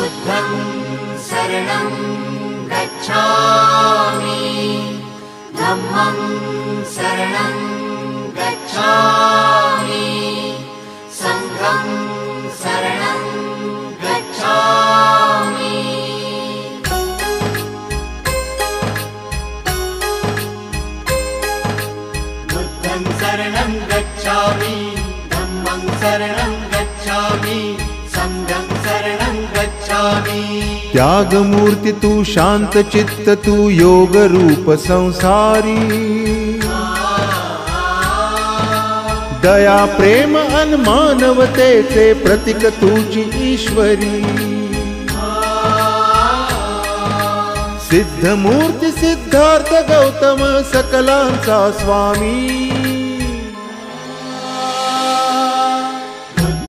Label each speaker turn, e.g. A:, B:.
A: बुद्धं शरणं गच्छामि धम्मं शरणं गच्छामि संघं शरणं गच्छामि। बुद्धं शरणं गच्छामि धम्मं शरणं गच्छामि संघं शरणं गच्छामि।
B: त्याग मूर्ति तू शांत चित्त तू योग रूप संसारी, दया प्रेम अन मानवतेचे प्रतीक तुझी ईश्वरी। सिद्ध मूर्ति सिद्धार्थ गौतम सकलांचा स्वामी,